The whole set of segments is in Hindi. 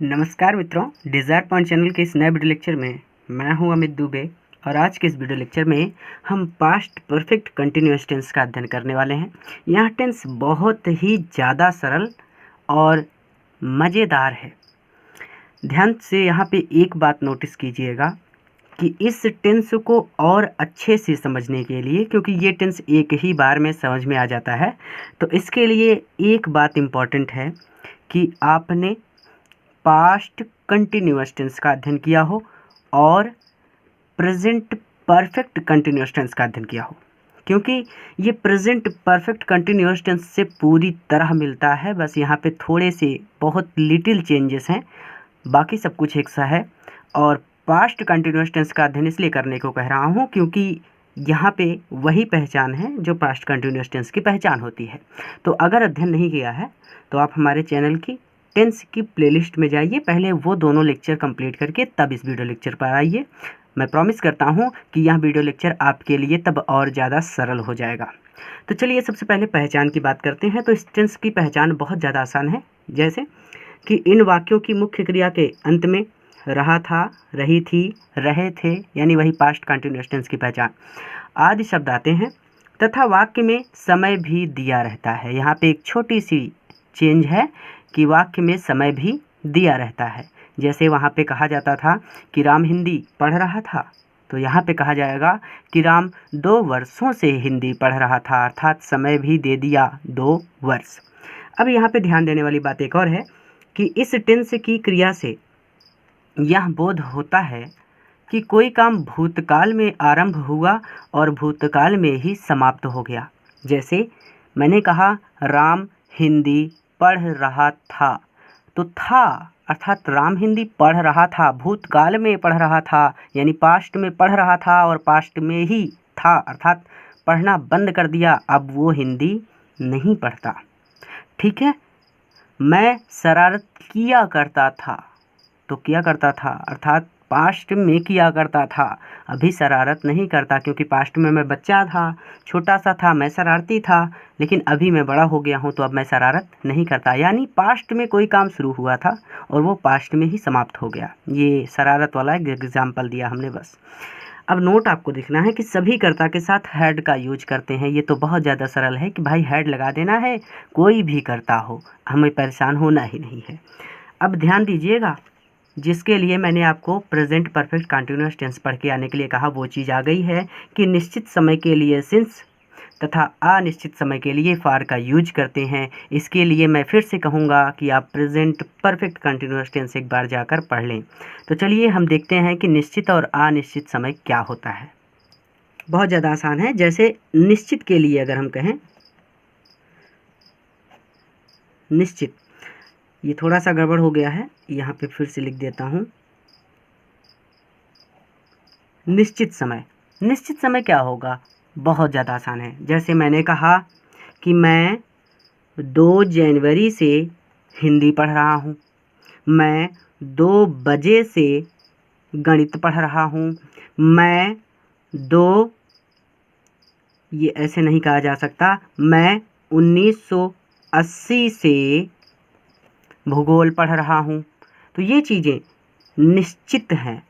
नमस्कार मित्रों, डिज़ायर पॉइंट चैनल के इस नए वीडियो लेक्चर में मैं हूं अमित दुबे। और आज के इस वीडियो लेक्चर में हम पास्ट परफेक्ट कंटिन्यूअस टेंस का अध्ययन करने वाले हैं। यह टेंस बहुत ही ज़्यादा सरल और मज़ेदार है। ध्यान से यहाँ पे एक बात नोटिस कीजिएगा कि इस टेंस को और अच्छे से समझने के लिए, क्योंकि ये टेंस एक ही बार में समझ में आ जाता है, तो इसके लिए एक बात इम्पॉर्टेंट है कि आपने पास्ट कंटिन्यूअस टेंस का अध्ययन किया हो और प्रेजेंट परफेक्ट कंटिन्यूअस टेंस का अध्ययन किया हो, क्योंकि ये प्रेजेंट परफेक्ट कंटिन्यूअस टेंस से पूरी तरह मिलता है। बस यहाँ पे थोड़े से बहुत लिटिल चेंजेस हैं, बाकी सब कुछ एक सा है। और पास्ट कंटिन्यूअस टेंस का अध्ययन इसलिए करने को कह रहा हूँ क्योंकि यहाँ पे वही पहचान है जो पास्ट कंटिन्यूअस टेंस की पहचान होती है। तो अगर अध्ययन नहीं किया है तो आप हमारे चैनल की टेंस की प्लेलिस्ट में जाइए, पहले वो दोनों लेक्चर कंप्लीट करके तब इस वीडियो लेक्चर पर आइए। मैं प्रॉमिस करता हूँ कि यह वीडियो लेक्चर आपके लिए तब और ज़्यादा सरल हो जाएगा। तो चलिए सबसे पहले पहचान की बात करते हैं। तो इस टेंस की पहचान बहुत ज़्यादा आसान है, जैसे कि इन वाक्यों की मुख्य क्रिया के अंत में रहा था, रही थी, रहे थे, यानी वही पास्ट कंटिन्यूअस टेंस की पहचान आदि शब्द आते हैं, तथा वाक्य में समय भी दिया रहता है। यहाँ पे एक छोटी सी चेंज है कि वाक्य में समय भी दिया रहता है। जैसे वहाँ पे कहा जाता था कि राम हिंदी पढ़ रहा था, तो यहाँ पे कहा जाएगा कि राम 2 वर्षों से हिंदी पढ़ रहा था, अर्थात समय भी दे दिया 2 वर्ष। अब यहाँ पे ध्यान देने वाली बात एक और है कि इस टेंस की क्रिया से यह बोध होता है कि कोई काम भूतकाल में आरंभ हुआ और भूतकाल में ही समाप्त हो गया। जैसे मैंने कहा राम हिंदी पढ़ रहा था, तो था अर्थात राम हिंदी पढ़ रहा था, भूतकाल में पढ़ रहा था, यानी पास्ट में पढ़ रहा था और पास्ट में ही था, अर्थात पढ़ना बंद कर दिया, अब वो हिंदी नहीं पढ़ता। ठीक है। मैं शरारत किया करता था, तो किया करता था अर्थात पास्ट में किया करता था, अभी शरारत नहीं करता, क्योंकि पास्ट में मैं बच्चा था, छोटा सा था, मैं शरारती था, लेकिन अभी मैं बड़ा हो गया हूँ तो अब मैं शरारत नहीं करता। यानी पास्ट में कोई काम शुरू हुआ था और वो पास्ट में ही समाप्त हो गया। ये शरारत वाला एक एग्जाम्पल दिया हमने बस। अब नोट आपको देखना है कि सभी कर्ता के साथ हैड का यूज करते हैं। ये तो बहुत ज़्यादा सरल है कि भाई हैड लगा देना है, कोई भी कर्ता हो, हमें परेशान होना ही नहीं है। अब ध्यान दीजिएगा, जिसके लिए मैंने आपको प्रेजेंट परफेक्ट कंटिन्यूअस टेंस पढ़ के आने के लिए कहा, वो चीज़ आ गई है कि निश्चित समय के लिए सिंस तथा अनिश्चित समय के लिए फार का यूज करते हैं। इसके लिए मैं फिर से कहूँगा कि आप प्रेजेंट परफेक्ट कंटिन्यूअस टेंस एक बार जाकर पढ़ लें। तो चलिए हम देखते हैं कि निश्चित और अनिश्चित समय क्या होता है। बहुत ज़्यादा आसान है। जैसे निश्चित के लिए अगर हम कहें, निश्चित, ये थोड़ा सा गड़बड़ हो गया है, यहाँ पे फिर से लिख देता हूँ। निश्चित समय, निश्चित समय क्या होगा? बहुत ज़्यादा आसान है। जैसे मैंने कहा कि मैं 2 जनवरी से हिंदी पढ़ रहा हूँ, मैं 2 बजे से गणित पढ़ रहा हूँ, मैं 2, ये ऐसे नहीं कहा जा सकता, मैं 1980 से भूगोल पढ़ रहा हूँ। तो ये चीज़ें निश्चित हैं।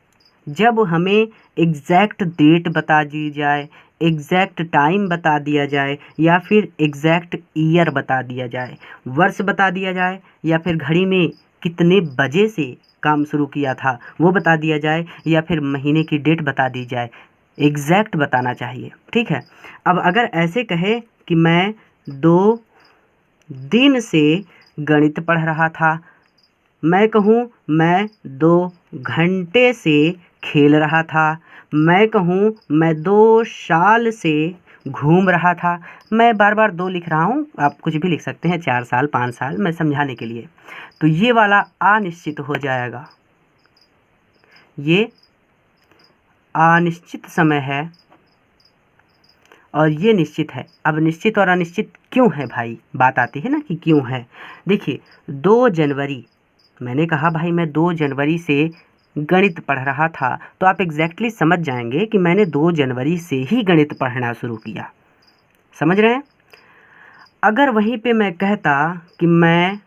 जब हमें एग्जैक्ट डेट बता दी जाए, एग्जैक्ट टाइम बता दिया जाए, या फिर एग्जैक्ट ईयर बता दिया जाए, वर्ष बता दिया जाए, या फिर घड़ी में कितने बजे से काम शुरू किया था वो बता दिया जाए, या फिर महीने की डेट बता दी जाए, एग्जैक्ट बताना चाहिए। ठीक है। अब अगर ऐसे कहे कि मैं 2 दिन से गणित पढ़ रहा था, मैं कहूँ मैं 2 घंटे से खेल रहा था, मैं कहूँ मैं 2 साल से घूम रहा था। मैं बार बार 2 लिख रहा हूँ, आप कुछ भी लिख सकते हैं, 4 साल 5 साल, मैं समझाने के लिए। तो ये वाला अनिश्चित हो जाएगा, ये अनिश्चित समय है और ये निश्चित है। अब निश्चित और अनिश्चित क्यों है भाई, बात आती है ना कि क्यों है। देखिए 2 जनवरी, मैंने कहा भाई मैं 2 जनवरी से गणित पढ़ रहा था, तो आप एग्जैक्टली समझ जाएंगे कि मैंने 2 जनवरी से ही गणित पढ़ना शुरू किया। समझ रहे हैं। अगर वहीं पे मैं कहता कि मैं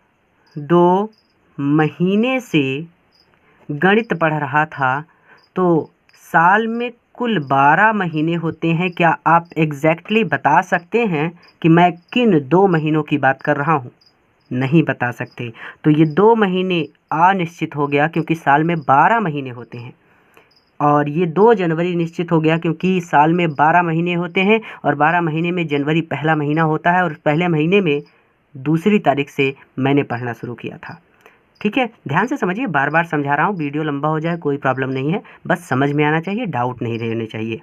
2 महीने से गणित पढ़ रहा था तो साल में कुल 12 महीने होते हैं। क्या आप एग्जैक्टली बता सकते हैं कि मैं किन 2 महीनों की बात कर रहा हूँ? नहीं बता सकते। तो ये 2 महीने अनिश्चित हो गया क्योंकि साल में 12 महीने होते हैं। और ये 2 जनवरी निश्चित हो गया क्योंकि साल में 12 महीने होते हैं और 12 महीने में जनवरी पहला महीना होता है और पहले महीने में दूसरी तारीख से मैंने पढ़ना शुरू किया था। ठीक है, ध्यान से समझिए, बार बार समझा रहा हूँ, वीडियो लंबा हो जाए कोई प्रॉब्लम नहीं है, बस समझ में आना चाहिए, डाउट नहीं रहने चाहिए।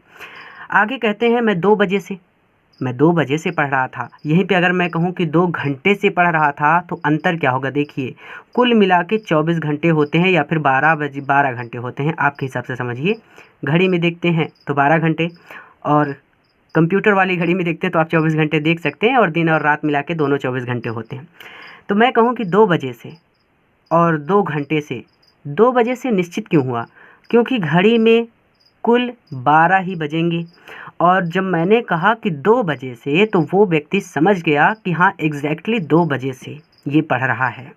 आगे कहते हैं मैं 2 बजे से पढ़ रहा था। यहीं पे अगर मैं कहूँ कि 2 घंटे से पढ़ रहा था तो अंतर क्या होगा? देखिए, कुल मिला के 24 घंटे होते हैं या फिर 12 घंटे होते हैं, आपके हिसाब से समझिए। घड़ी में देखते हैं तो 12 घंटे, और कंप्यूटर वाली घड़ी में देखते हैं तो आप 24 घंटे देख सकते हैं, और दिन और रात मिला के दोनों 24 घंटे होते हैं। तो मैं कहूँ कि 2 बजे से और 2 घंटे से, 2 बजे से निश्चित क्यों हुआ? क्योंकि घड़ी में कुल 12 ही बजेंगे, और जब मैंने कहा कि 2 बजे से तो वो व्यक्ति समझ गया कि हाँ एग्जैक्टली 2 बजे से ये पढ़ रहा है।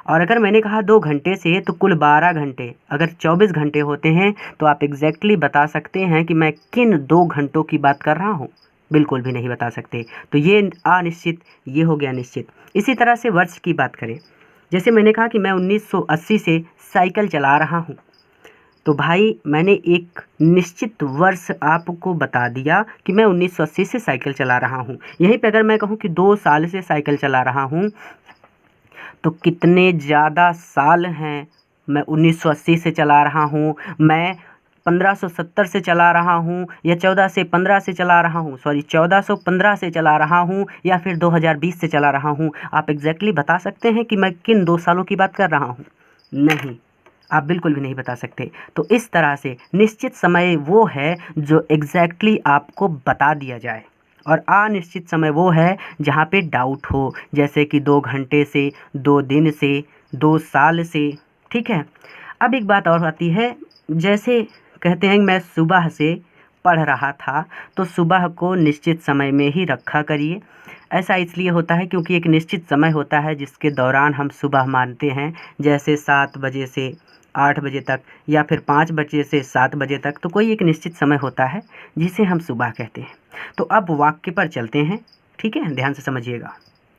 और अगर मैंने कहा 2 घंटे से तो कुल 12 घंटे, अगर 24 घंटे होते हैं तो आप एग्जैक्टली बता सकते हैं कि मैं किन 2 घंटों की बात कर रहा हूँ? बिल्कुल भी नहीं बता सकते। तो ये अनिश्चित, ये हो गया निश्चित। इसी तरह से वर्ष की बात करें, जैसे मैंने कहा कि मैं 1980 से साइकिल चला रहा हूँ, तो भाई मैंने एक निश्चित वर्ष आपको बता दिया कि मैं 1980 से साइकिल चला रहा हूँ। यहीं पे अगर मैं कहूँ कि 2 साल से साइकिल चला रहा हूँ तो कितने ज़्यादा साल हैं मैं 1980 से चला रहा हूँ, मैं 1570 से चला रहा हूँ, या 1415 से चला रहा हूँ, 1415 से चला रहा हूँ, या फिर 2020 से चला रहा हूँ। आप एग्जैक्टली बता सकते हैं कि मैं किन 2 सालों की बात कर रहा हूँ? नहीं, आप बिल्कुल भी नहीं बता सकते। तो इस तरह से निश्चित समय वो है जो एग्जैक्टली आपको बता दिया जाए, और अनिश्चित समय वो है जहाँ पे डाउट हो, जैसे कि 2 घंटे से, 2 दिन से, 2 साल से। ठीक है, अब एक बात और आती है, जैसे कहते हैं मैं सुबह से पढ़ रहा था, तो सुबह को निश्चित समय में ही रखा करिए। ऐसा इसलिए होता है क्योंकि एक निश्चित समय होता है जिसके दौरान हम सुबह मानते हैं, जैसे 7 बजे से 8 बजे तक, या फिर 5 बजे से 7 बजे तक, तो कोई एक निश्चित समय होता है जिसे हम सुबह कहते हैं। तो अब वाक्य पर चलते हैं, ठीक है, ध्यान से समझिएगा।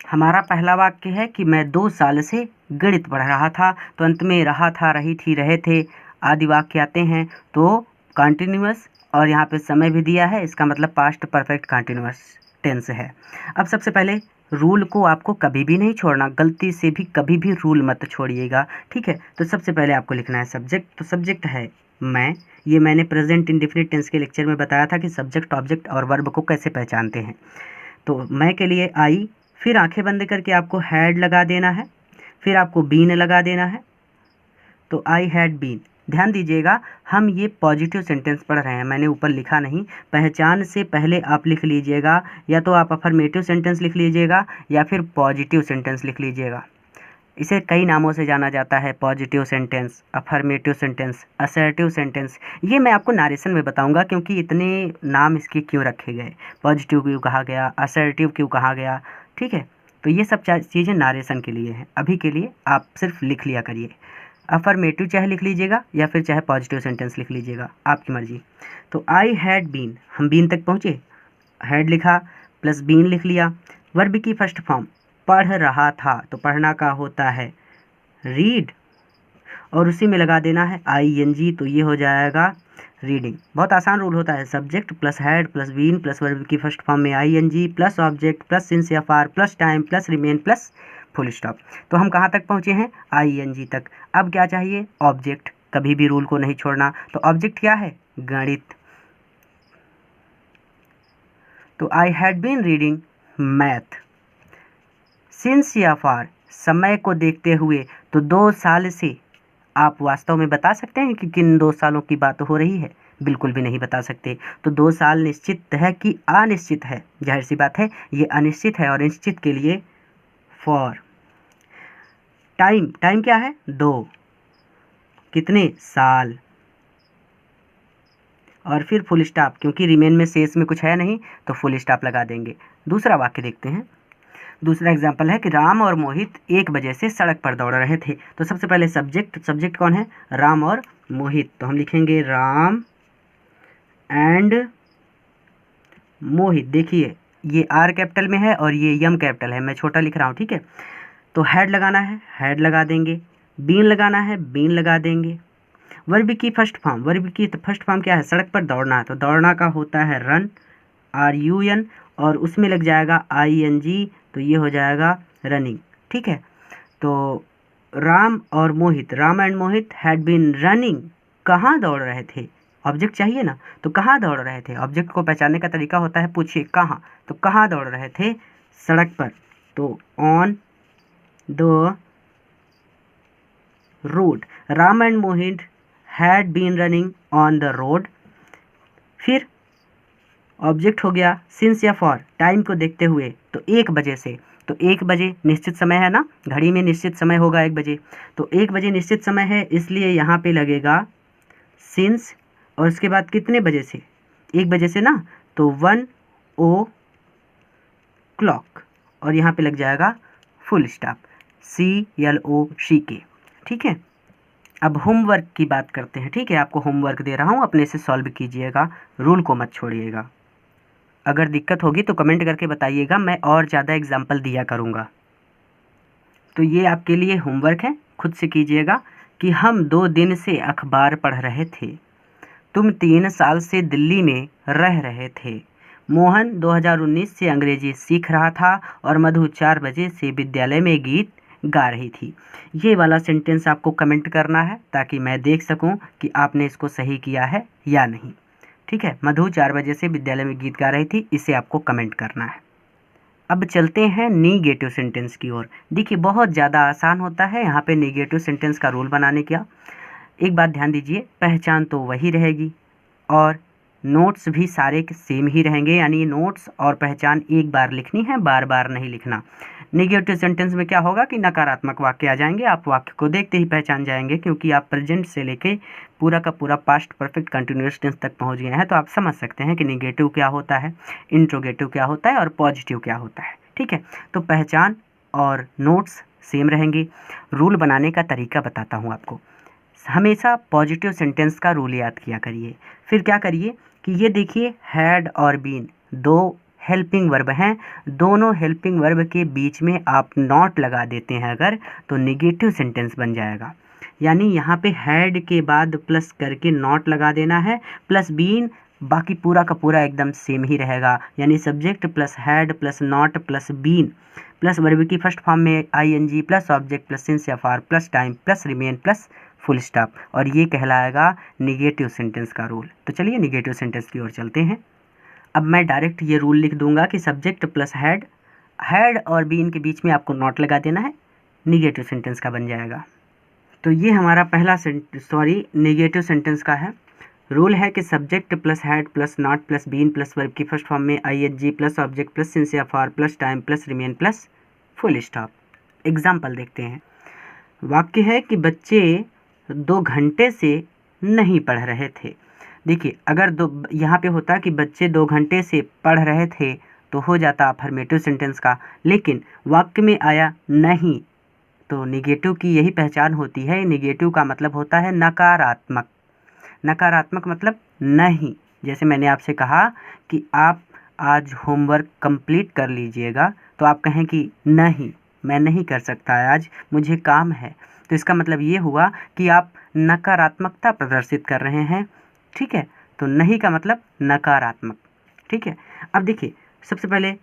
हमारा पहला वाक्य है कि मैं 2 साल से गणित पढ़ रहा था, तो अंत में रहा था, रही थी, रहे थे आदि वाक्य आते हैं, तो कॉन्टिन्यूअस, और यहाँ पे समय भी दिया है, इसका मतलब पास्ट परफेक्ट कॉन्टिन्यूअस टेंस है। अब सबसे पहले रूल को आपको कभी भी नहीं छोड़ना, गलती से भी कभी भी रूल मत छोड़िएगा, ठीक है। तो सबसे पहले आपको लिखना है सब्जेक्ट, तो सब्जेक्ट है मैं। ये मैंने प्रेजेंट इंडेफिनिट टेंस के लेक्चर में बताया था कि सब्जेक्ट, ऑब्जेक्ट और वर्ब को कैसे पहचानते हैं। तो मैं के लिए आई, फिर आंखें बंद करके आपको हैड लगा देना है, फिर आपको बीन लगा देना है, तो आई हैड बीन। ध्यान दीजिएगा, हम ये पॉजिटिव सेंटेंस पढ़ रहे हैं, मैंने ऊपर लिखा नहीं। पहचान से पहले आप लिख लीजिएगा, या तो आप अफर्मेटिव सेंटेंस लिख लीजिएगा या फिर पॉजिटिव सेंटेंस लिख लीजिएगा। इसे कई नामों से जाना जाता है, positive sentence, affirmative sentence, assertive sentence. ये मैं आपको नारेशन में बताऊंगा क्योंकि इतने नाम इसके क्यों रखे गए, पॉजिटिव क्यों कहा गया, असर्टिव क्यों कहा गया, ठीक है। तो ये सब चीज़ें नारेशन के लिए हैं, अभी के लिए आप सिर्फ लिख लिया करिए। अफर्मेटिव चाहे लिख लीजिएगा या फिर चाहे पॉजिटिव सेंटेंस लिख लीजिएगा, आपकी मर्जी। तो आई हैड बीन, हम बीन तक पहुँचे, हैड लिखा प्लस बीन लिख लिया। वर्ब की फर्स्ट फॉर्म पढ़ रहा था, तो पढ़ना का होता है रीड, और उसी में लगा देना है ING, तो ये हो जाएगा रीडिंग। बहुत आसान रूल होता है, subject plus had plus been plus verb की फर्स्ट फॉर्म में ING plus object plus since या for plus time plus remain plus full stop. तो हम कहाँ तक पहुँचे हैं? ING तक। अब क्या चाहिए? ऑब्जेक्ट, कभी भी रूल को नहीं छोड़ना। तो ऑब्जेक्ट क्या है? गणित। तो I had been reading math. Since या फार, समय को देखते हुए, तो 2 साल से। आप वास्तव में बता सकते हैं कि किन 2 सालों की बात हो रही है? बिल्कुल भी नहीं बता सकते। तो 2 साल निश्चित है कि अनिश्चित है? जाहिर सी बात है ये अनिश्चित है, और निश्चित के लिए फॉर। टाइम, टाइम क्या है? 2, कितने साल, और फिर फुल स्टॉप, क्योंकि रिमेन में शेष में कुछ है नहीं तो फुल स्टॉप लगा देंगे। दूसरा वाक्य देखते हैं। दूसरा एग्जाम्पल है कि राम और मोहित 1 बजे से सड़क पर दौड़ रहे थे। तो सबसे पहले सब्जेक्ट कौन है, राम और मोहित, तो हम लिखेंगे राम एंड मोहित। देखिए ये आर कैपिटल में है और ये यम कैपिटल है, मैं छोटा लिख रहा हूँ, ठीक है। तो हेड लगाना है, हेड लगा देंगे, बीन लगाना है, बीन लगा देंगे। वर्ब की फर्स्ट फॉर्म क्या है, सड़क पर दौड़ना है, तो दौड़ना का होता है रन, RUN, और उसमें लग जाएगा ING, तो ये हो जाएगा रनिंग, ठीक है। तो Ram and Mohit had been running, कहाँ दौड़ रहे थे, ऑब्जेक्ट चाहिए ना, तो कहाँ दौड़ रहे थे। ऑब्जेक्ट को पहचानने का तरीका होता है पूछिए कहाँ, तो कहाँ दौड़ रहे थे, सड़क पर, तो on the road. Ram and Mohit had been running on the road. फिर ऑब्जेक्ट हो गया सिंस या फॉर, टाइम को देखते हुए, तो 1 बजे से, तो 1 बजे निश्चित समय है ना, घड़ी में निश्चित समय होगा 1 बजे, तो 1 बजे निश्चित समय है, इसलिए यहाँ पे लगेगा सिंस, और उसके बाद कितने बजे से, 1 बजे से ना, तो 1 o'clock, और यहाँ पे लग जाएगा फुल स्टॉप, CLOCK, ठीक है। अब होमवर्क की बात करते हैं, ठीक है। आपको होमवर्क दे रहा हूँ, अपने से सॉल्व कीजिएगा, रूल को मत छोड़िएगा। अगर दिक्कत होगी तो कमेंट करके बताइएगा, मैं और ज़्यादा एग्जाम्पल दिया करूँगा। तो ये आपके लिए होमवर्क है, खुद से कीजिएगा कि हम 2 दिन से अखबार पढ़ रहे थे, तुम 3 साल से दिल्ली में रह रहे थे, मोहन 2019 से अंग्रेजी सीख रहा था और मधु 4 बजे से विद्यालय में गीत गा रही थी। ये वाला सेंटेंस आपको कमेंट करना है ताकि मैं देख सकूं कि आपने इसको सही किया है या नहीं, ठीक है। मधु 4 बजे से विद्यालय में गीत गा रही थी, इसे आपको कमेंट करना है। अब चलते हैं निगेटिव सेंटेंस की ओर। देखिए बहुत ज़्यादा आसान होता है यहाँ पे निगेटिव सेंटेंस का रूल बनाने का। एक बात ध्यान दीजिए, पहचान तो वही रहेगी और नोट्स भी सारे सेम ही रहेंगे, यानी नोट्स और पहचान एक बार लिखनी है, बार बार नहीं लिखना। निगेटिव सेंटेंस में क्या होगा कि नकारात्मक वाक्य आ जाएंगे, आप वाक्य को देखते ही पहचान जाएंगे, क्योंकि आप प्रेजेंट से लेके पूरा का पूरा पास्ट परफेक्ट कंटिन्यूअस टेंस तक पहुंच गए हैं, तो आप समझ सकते हैं कि निगेटिव क्या होता है, इंट्रोगेटिव क्या होता है और पॉजिटिव क्या होता है, ठीक है। तो पहचान और नोट्स सेम रहेंगे। रूल बनाने का तरीका बताता हूँ आपको। हमेशा पॉजिटिव सेंटेंस का रूल याद किया करिए। फिर क्या करिए कि ये देखिए हैड और बीन 2 हेल्पिंग वर्ब हैं, दोनों हेल्पिंग वर्ब के बीच में आप नॉट लगा देते हैं अगर, तो निगेटिव सेंटेंस बन जाएगा। यानी यहाँ पे हैड के बाद प्लस करके नॉट लगा देना है, प्लस बीन, बाकी पूरा का पूरा एकदम सेम ही रहेगा, यानी subject plus had plus not plus been plus verb की फर्स्ट फॉर्म में ING plus object plus since या for plus time plus remain plus full stop, और ये कहलाएगा निगेटिव सेंटेंस का रूल। तो चलिए निगेटिव सेंटेंस की ओर चलते हैं। अब मैं डायरेक्ट ये रूल लिख दूंगा कि सब्जेक्ट प्लस हैड और बीन के बीच में आपको नॉट लगा देना है, निगेटिव सेंटेंस का बन जाएगा। तो ये हमारा पहला निगेटिव सेंटेंस का है। रूल है कि subject plus had plus not plus been plus verb की फर्स्ट फॉर्म में ING plus object plus since या for plus time plus remain plus full stop. Example देखते हैं। वाक्य है कि बच्चे 2 घंटे से नहीं पढ़ रहे थे। देखिए अगर यहाँ पे होता कि बच्चे 2 घंटे से पढ़ रहे थे तो हो जाता अफर्मेटिव सेंटेंस का, लेकिन वाक्य में आया नहीं, तो निगेटिव की यही पहचान होती है। निगेटिव का मतलब होता है नकारात्मक, नकारात्मक मतलब नहीं। जैसे मैंने आपसे कहा कि आप आज होमवर्क कंप्लीट कर लीजिएगा, तो आप कहें कि नहीं मैं नहीं कर सकता आज, मुझे काम है, तो इसका मतलब ये हुआ कि आप नकारात्मकता प्रदर्शित कर रहे हैं, ठीक है। तो नहीं का मतलब नकारात्मक, ठीक है। अब देखिए सबसे पहले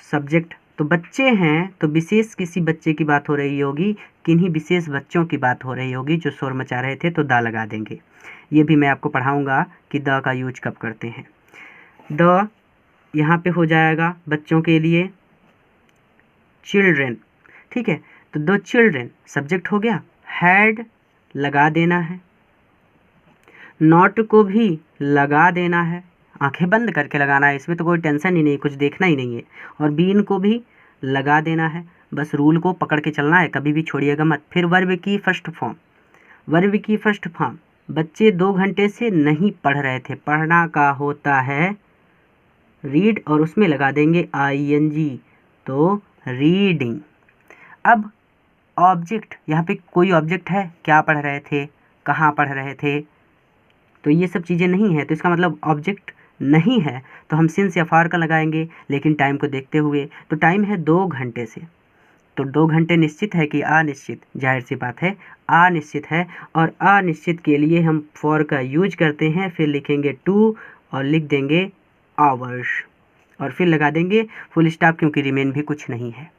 सब्जेक्ट, तो बच्चे हैं तो विशेष किसी बच्चे की बात हो रही होगी, किन्हीं विशेष बच्चों की बात हो रही होगी जो शोर मचा रहे थे, तो दा लगा देंगे। ये भी मैं आपको पढ़ाऊँगा कि द का यूज कब करते हैं। द यहाँ पे हो जाएगा बच्चों के लिए चिल्ड्रेन, ठीक है। तो 2 चिल्ड्रेन सब्जेक्ट हो गया, हैड लगा देना है, नॉट को भी लगा देना है, आंखें बंद करके लगाना है, इसमें तो कोई टेंशन ही नहीं, कुछ देखना ही नहीं है, और बीन को भी लगा देना है। बस रूल को पकड़ के चलना है, कभी भी छोड़िएगा मत। फिर वर्ब की फर्स्ट फॉर्म, बच्चे 2 घंटे से नहीं पढ़ रहे थे, पढ़ना का होता है रीड और उसमें लगा देंगे ING, तो रीडिंग। अब ऑब्जेक्ट, यहाँ पे कोई ऑब्जेक्ट है, क्या पढ़ रहे थे, कहाँ पढ़ रहे थे, तो ये सब चीज़ें नहीं है, तो इसका मतलब ऑब्जेक्ट नहीं है, तो हम सिंस या फॉर का लगाएंगे। लेकिन टाइम को देखते हुए, तो टाइम है 2 घंटे से, तो 2 घंटे निश्चित है कि अनिश्चित, जाहिर सी बात है अनिश्चित है। और अनिश्चित के लिए हम फॉर का यूज करते हैं, फिर लिखेंगे 2 और लिख देंगे आवर्स और फिर लगा देंगे फुल स्टॉप, क्योंकि रिमेन भी कुछ नहीं है।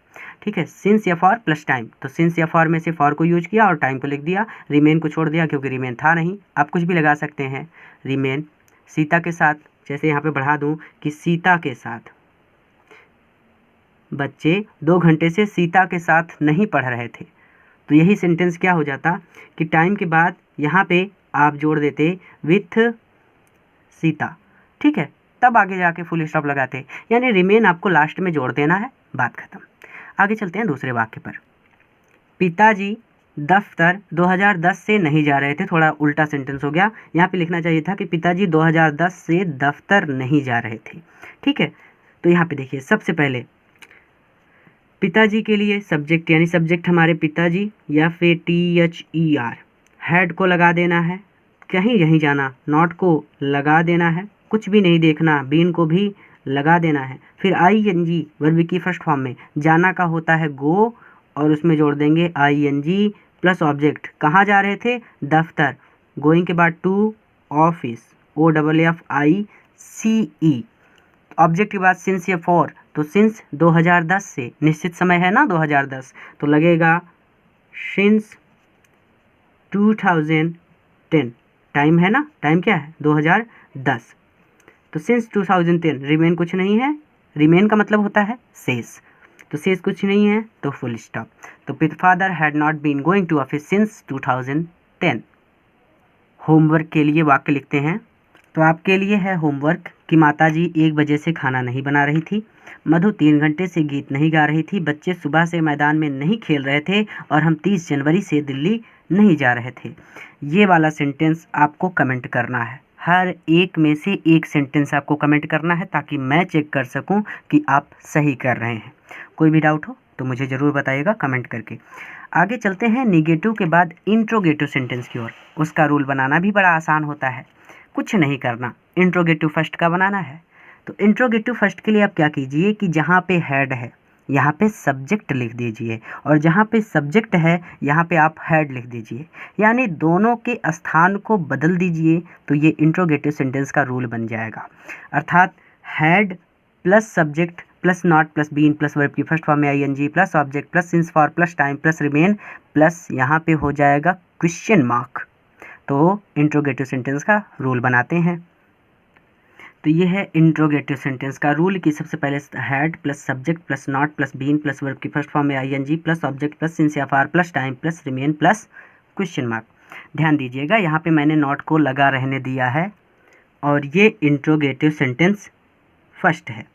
ठीक है, सिंस या फॉर प्लस टाइम, तो सिंस या फॉर में से फॉर को यूज किया और टाइम को लिख दिया, रिमेन को छोड़ दिया क्योंकि रिमेन था नहीं। आप कुछ भी लगा सकते हैं, रिमेन सीता के साथ, जैसे यहाँ पे बढ़ा दूँ कि सीता के साथ, बच्चे 2 घंटे से सीता के साथ नहीं पढ़ रहे थे, तो यही सेंटेंस क्या हो जाता कि टाइम के बाद यहाँ पे आप जोड़ देते विथ सीता। ठीक है, तब आगे जाके फुल स्टॉप लगाते, यानी रिमेन आपको लास्ट में जोड़ देना है, बात खत्म। आगे चलते हैं दूसरे वाक्य पर। पिताजी दफ्तर 2010 से नहीं जा रहे थे, थोड़ा उल्टा सेंटेंस हो गया, यहाँ पे लिखना चाहिए था कि पिताजी 2010 से दफ्तर नहीं जा रहे थे। ठीक है, तो यहाँ पे देखिए, सबसे पहले पिताजी के लिए सब्जेक्ट, यानी सब्जेक्ट हमारे पिताजी या फिर THER, हेड को लगा देना है, कहीं यहीं जाना, नॉट को लगा देना है, कुछ भी नहीं देखना, बीन को भी लगा देना है, फिर ING वर्ब की फर्स्ट फॉर्म में, जाना का होता है गो, और उसमें जोड़ देंगे ING प्लस ऑब्जेक्ट, कहाँ जा रहे थे, दफ्तर, गोइंग के बाद टू ऑफिस, OFFICE, ऑब्जेक्ट के बाद सिंस या फॉर, तो सिंस 2010 से, निश्चित समय है ना 2010, तो लगेगा सिंस 2010, टाइम है ना, टाइम क्या है 2010, तो सिंस 2010, रिमेन कुछ नहीं है, रिमेन का मतलब होता है शेष, तो शेष कुछ नहीं है तो फुल स्टॉप। तो father had not been going to office since 2010। Homework के लिए वाक्य लिखते हैं, तो आपके लिए है होमवर्क कि माताजी 1 बजे से खाना नहीं बना रही थी, मधु 3 घंटे से गीत नहीं गा रही थी, बच्चे सुबह से मैदान में नहीं खेल रहे थे और हम 30 जनवरी से दिल्ली नहीं जा रहे थे। ये वाला सेंटेंस आपको कमेंट करना है, हर एक में से एक सेंटेंस आपको कमेंट करना है, ताकि मैं चेक कर सकूं कि आप सही कर रहे हैं। कोई भी डाउट हो तो मुझे ज़रूर बताइएगा कमेंट करके। आगे चलते हैं निगेटिव के बाद इंट्रोगेटिव सेंटेंस की ओर। उसका रूल बनाना भी बड़ा आसान होता है, कुछ नहीं करना, इंट्रोगेटिव फर्स्ट का बनाना है। तो इंट्रोगेटिव फर्स्ट के लिए आप क्या कीजिए कि जहाँ पे हेड है यहाँ पे सब्जेक्ट लिख दीजिए, और जहाँ पे सब्जेक्ट है यहाँ पे आप हेड लिख दीजिए, यानी दोनों के स्थान को बदल दीजिए, तो ये इंट्रोगेटिव सेंटेंस का रूल बन जाएगा। अर्थात had plus subject plus not plus been plus verb की फर्स्ट फॉर्म में ING plus object plus since for plus time plus remain plus यहाँ पे हो जाएगा क्वेश्चन मार्क। तो इंट्रोगेटिव सेंटेंस का रूल बनाते हैं। तो ये है इंट्रोगेटिव सेंटेंस का रूल कि सबसे पहले had plus subject plus not plus been plus verb की फर्स्ट फॉर्म में ING plus object plus since या for plus time plus remain plus question mark. ध्यान दीजिएगा, यहाँ पे मैंने नॉट को लगा रहने दिया है और ये इंट्रोगेटिव सेंटेंस फर्स्ट है।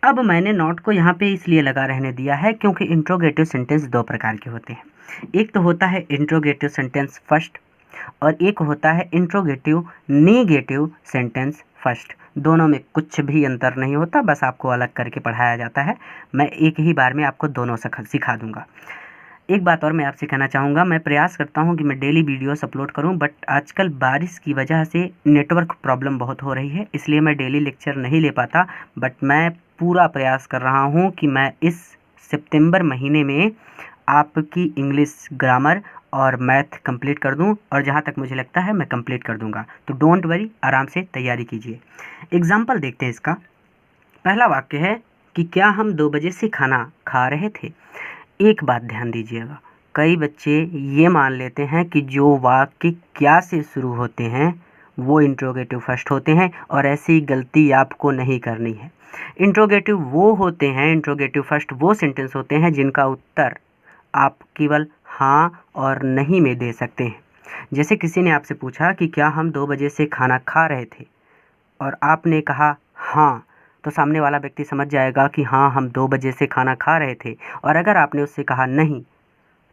अब मैंने नॉट को यहाँ पे इसलिए लगा रहने दिया है क्योंकि इंट्रोगेटिव सेंटेंस 2 प्रकार के होते हैं। एक तो होता है इंट्रोगेटिव सेंटेंस फर्स्ट और एक होता है इंट्रोगेटिव नेगेटिव सेंटेंस फर्स्ट। दोनों में कुछ भी अंतर नहीं होता, बस आपको अलग करके पढ़ाया जाता है। मैं एक ही बार में आपको दोनों सिखा दूंगा। एक बात और मैं आपसे कहना चाहूँगा, मैं प्रयास करता हूँ कि मैं डेली वीडियोस अपलोड करूँ, बट आजकल बारिश की वजह से नेटवर्क प्रॉब्लम बहुत हो रही है, इसलिए मैं डेली लेक्चर नहीं ले पाता। बट मैं पूरा प्रयास कर रहा हूँ कि मैं इस सितंबर महीने में आपकी इंग्लिश ग्रामर और मैथ कंप्लीट कर दूं, और जहाँ तक मुझे लगता है मैं कंप्लीट कर दूंगा। तो डोंट वरी, आराम से तैयारी कीजिए। एग्जाम्पल देखते हैं इसका। पहला वाक्य है कि क्या हम 2 बजे से खाना खा रहे थे। एक बात ध्यान दीजिएगा, कई बच्चे ये मान लेते हैं कि जो वाक्य क्या से शुरू होते हैं वो इंट्रोगेटिव फर्स्ट होते हैं, और ऐसी गलती आपको नहीं करनी है। इंट्रोगेटिव वो होते हैं, इंट्रोगेटिव फर्स्ट वो सेंटेंस होते हैं जिनका उत्तर आप केवल हाँ और नहीं में दे सकते हैं। जैसे किसी ने आपसे पूछा कि क्या हम 2 बजे से खाना खा रहे थे, और आपने कहा हाँ, तो सामने वाला व्यक्ति समझ जाएगा कि हाँ हम 2 बजे से खाना खा रहे थे। और अगर आपने उससे कहा नहीं,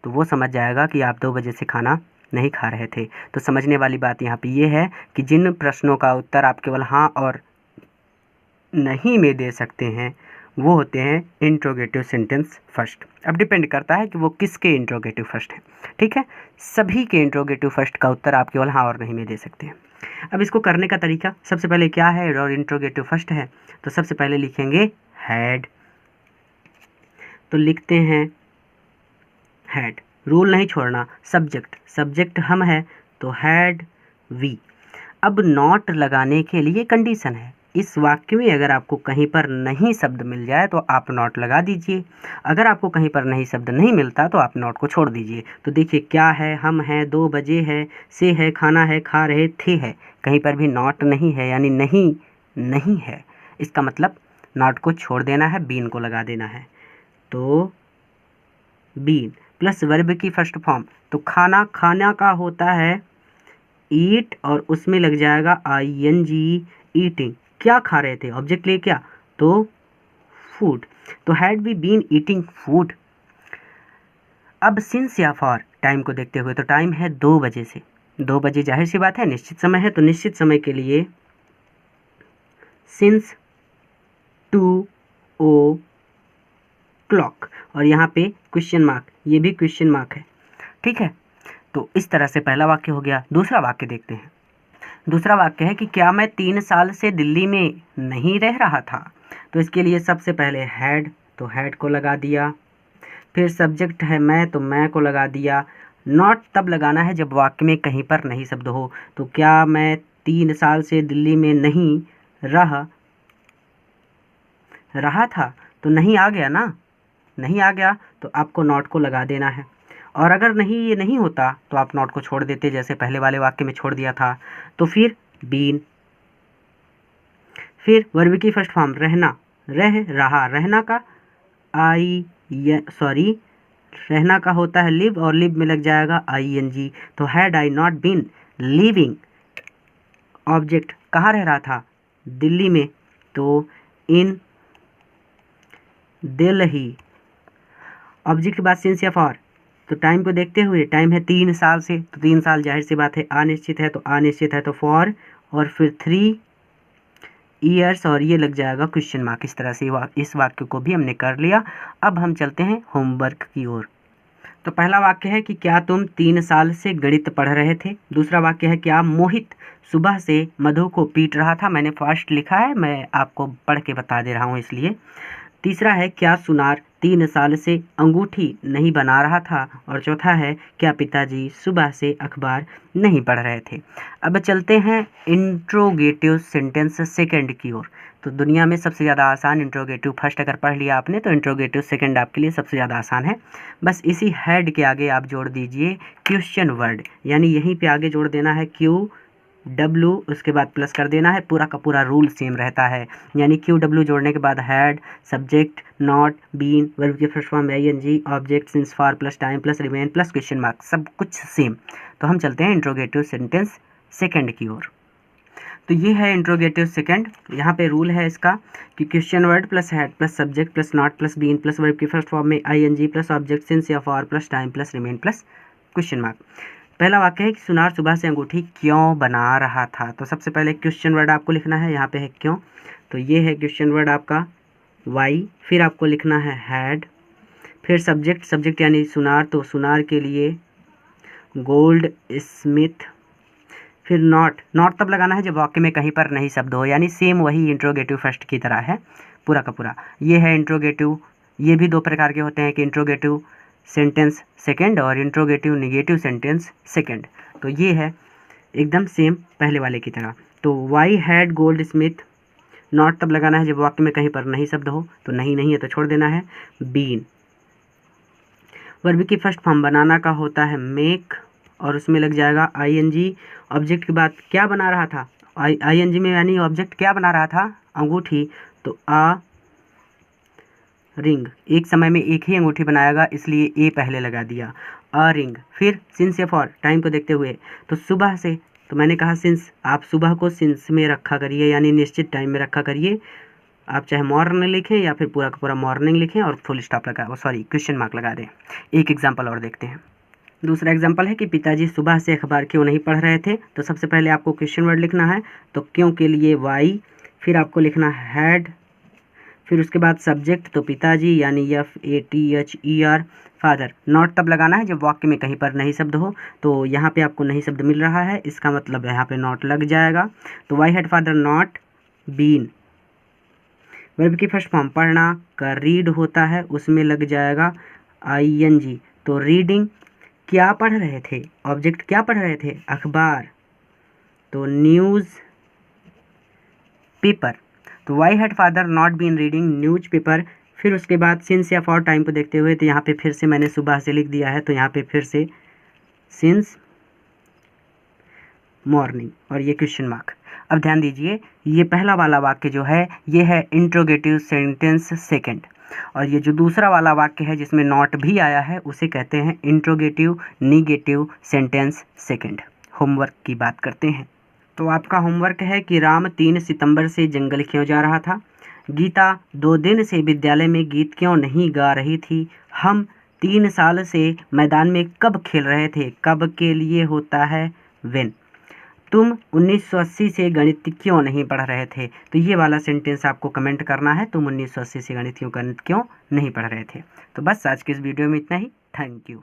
तो वो समझ जाएगा कि आप 2 बजे से खाना नहीं खा रहे थे। तो समझने वाली बात यहाँ पे ये है कि जिन प्रश्नों का उत्तर आप केवल हाँ और नहीं में दे सकते हैं वो होते हैं इंट्रोगेटिव सेंटेंस फर्स्ट। अब डिपेंड करता है कि वो किसके इंट्रोगेटिव फर्स्ट है। ठीक है, सभी के इंट्रोगेटिव फर्स्ट का उत्तर आप केवल हाँ और नहीं में दे सकते हैं। अब इसको करने का तरीका, सबसे पहले क्या है और इंट्रोगेटिव फर्स्ट है, तो सबसे पहले लिखेंगे हैड। तो लिखते हैं हैड, रूल नहीं छोड़ना, सब्जेक्ट हम है तो हैड वी। अब नॉट लगाने के लिए कंडीशन है, इस वाक्य में अगर आपको कहीं पर नहीं शब्द मिल जाए तो आप नॉट लगा दीजिए, अगर आपको कहीं पर नहीं शब्द नहीं मिलता तो आप नॉट को छोड़ दीजिए। तो देखिए क्या है, हम हैं, 2 बजे है, से है, खाना है, खा रहे थे है, कहीं पर भी नॉट नहीं है यानी नहीं है, इसका मतलब नॉट को छोड़ देना है, बीन को लगा देना है। तो बीन प्लस वर्ब की फर्स्ट फॉर्म, तो खाना का होता है ईट और उसमें लग जाएगा ING ईटिंग। क्या खा रहे थे, ऑब्जेक्ट ले क्या, तो फूड, तो had we been eating food. अब सिंस या फॉर टाइम को देखते हुए, तो टाइम है 2 बजे से, 2 बजे जाहिर सी बात है निश्चित समय है, तो निश्चित समय के लिए सिंस 2 o'clock और यहाँ पे क्वेश्चन मार्क, ये भी क्वेश्चन मार्क है। ठीक है, तो इस तरह से पहला वाक्य हो गया। दूसरा वाक्य देखते हैं। दूसरा वाक्य है कि क्या मैं 3 साल से दिल्ली में नहीं रह रहा था, तो इसके लिए सबसे पहले हैड, तो हैड को लगा दिया, फिर सब्जेक्ट है मैं, तो मैं को लगा दिया। नॉट तब लगाना है जब वाक्य में कहीं पर नहीं शब्द हो, तो क्या मैं 3 साल से दिल्ली में नहीं रहा था, तो नहीं आ गया ना, नहीं आ गया तो आपको नॉट को लगा देना है। और अगर ये नहीं होता तो आप नॉट को छोड़ देते, जैसे पहले वाले वाक्य में छोड़ दिया था। तो फिर बीन, फिर वर्ब की फर्स्ट फॉर्म रहना, रहा, रहना का रहना का होता है लिव और लिव में लग जाएगा ING। तो had I not been living, object कहाँ रह रहा था, दिल्ली में, तो इन दिल्ली। ऑब्जेक्ट के बाद सिंस या फॉर, तो टाइम को देखते हुए टाइम है 3 साल से, तो 3 साल जाहिर सी बात है अनिश्चित है, तो अनिश्चित है तो फॉर, और फिर 3 ईयर्स और ये लग जाएगा क्वेश्चन मार्क। इस तरह से इस वाक्य को भी हमने कर लिया। अब हम चलते हैं होमवर्क की ओर। तो पहला वाक्य है कि क्या तुम 3 साल से गणित पढ़ रहे थे। दूसरा वाक्य है क्या मोहित सुबह से मधु को पीट रहा था। मैंने फास्ट लिखा है, मैं आपको पढ़ के बता दे रहा हूँ इसलिए। तीसरा है क्या सुनार 3 साल से अंगूठी नहीं बना रहा था। और चौथा है क्या पिताजी सुबह से अखबार नहीं पढ़ रहे थे। अब चलते हैं इंट्रोगेटिव सेंटेंस सेकंड की ओर। तो दुनिया में सबसे ज़्यादा आसान इंट्रोगेटिव फर्स्ट अगर पढ़ लिया आपने तो इंट्रोगेटिव सेकंड आपके लिए सबसे ज़्यादा आसान है। बस इसी हेड के आगे आप जोड़ दीजिए क्वेश्चन वर्ड, यानी यहीं पे आगे जोड़ देना है QW, उसके बाद प्लस कर देना है। पूरा का पूरा रूल सेम रहता है, यानी QW जोड़ने के बाद had, subject, not, been, verb की first form ING, object, since, for plus time plus remain plus question mark, सब कुछ सेम। तो हम चलते हैं इंट्रोगेटिव सेंटेंस सेकंड की ओर। तो ये है इंट्रोगेटिव सेकंड। यहाँ पे रूल है इसका कि question word plus had plus subject plus not plus been plus verb की फर्स्ट फॉर्म में ING प्लस ऑब्जेक्ट, सिंस या for plus time plus remain plus question mark. पहला वाक्य है कि सुनार सुबह से अंगूठी क्यों बना रहा था। तो सबसे पहले क्वेश्चन वर्ड आपको लिखना है, यहाँ पे है क्यों, तो ये है क्वेश्चन वर्ड आपका वाई। फिर आपको लिखना है हैड, फिर सब्जेक्ट यानी सुनार, तो सुनार के लिए गोल्ड स्मिथ। फिर नॉट तब लगाना है जब वाक्य में कहीं पर नहीं शब्द हो, यानी सेम वही इंट्रोगेटिव फर्स्ट की तरह है पूरा का पूरा। ये है इंट्रोगेटिव। ये भी 2 प्रकार के होते हैं कि इंट्रोगेटिव सेंटेंस सेकंड और इंट्रोगेटिव नेगेटिव सेंटेंस सेकंड। तो ये है एकदम सेम पहले वाले की तरह। तो why had Goldsmith, not तब लगाना है जब वाक्य में कहीं पर नहीं शब्द हो, तो नहीं है तो छोड़ देना है। बीन, वर्ब की फर्स्ट फॉर्म बनाना का होता है मेक और उसमें लग जाएगा ING। ऑब्जेक्ट के बाद क्या बना रहा था, ING में यानी ऑब्जेक्ट क्या बना रहा था, अंगूठी, तो आ रिंग, एक समय में एक ही अंगूठी बनाएगा इसलिए ए पहले लगा दिया, अ रिंग। फिर सिंस या फॉर टाइम को देखते हुए, तो सुबह से, तो मैंने कहा सिंस, आप सुबह को सिंस में रखा करिए यानी निश्चित टाइम में रखा करिए। आप चाहे मॉर्निंग लिखें या फिर पूरा का पूरा मॉर्निंग लिखें और फुल स्टॉप लगा, क्वेश्चन मार्क लगा दें। एक एग्जाम्पल और देखते हैं। दूसरा एग्जाम्पल है कि पिताजी सुबह से अखबार क्यों नहीं पढ़ रहे थे। तो सबसे पहले आपको क्वेश्चन वर्ड लिखना है, तो क्यों के लिए वाई, फिर आपको लिखना हैड, फिर उसके बाद सब्जेक्ट तो पिताजी यानी FATHER फादर। नॉट तब लगाना है जब वाक्य में कहीं पर नहीं शब्द हो, तो यहाँ पे आपको नहीं शब्द मिल रहा है, इसका मतलब यहाँ पे नॉट लग जाएगा। तो why had father not been. Verb की फर्स्ट फॉर्म पढ़ना का रीड होता है, उसमें लग जाएगा ING। तो रीडिंग क्या पढ़ रहे थे, ऑब्जेक्ट क्या पढ़ रहे थे, अखबार, तो न्यूज़ पेपर। तो why had father not been reading newspaper. फिर उसके बाद सिंस या फॉर टाइम को देखते हुए, तो यहाँ पे फिर से मैंने सुबह से लिख दिया है, तो यहाँ पे फिर से सिंस मॉर्निंग और ये क्वेश्चन मार्क। अब ध्यान दीजिए, ये पहला वाला वाक्य जो है ये है इंट्रोगेटिव सेंटेंस सेकंड, और ये जो दूसरा वाला वाक्य है जिसमें नॉट भी आया है उसे कहते हैं interrogative negative sentence second. Homework की बात करते हैं। तो आपका होमवर्क है कि राम 3 सितंबर से जंगल क्यों जा रहा था, गीता 2 दिन से विद्यालय में गीत क्यों नहीं गा रही थी, हम 3 साल से मैदान में कब खेल रहे थे, कब के लिए होता है व्हेन, तुम 1980 से गणित क्यों नहीं पढ़ रहे थे। तो ये वाला सेंटेंस आपको कमेंट करना है, तुम 1980 से गणित क्यों नहीं पढ़ रहे थे। तो बस आज के इस वीडियो में इतना ही। Thank you.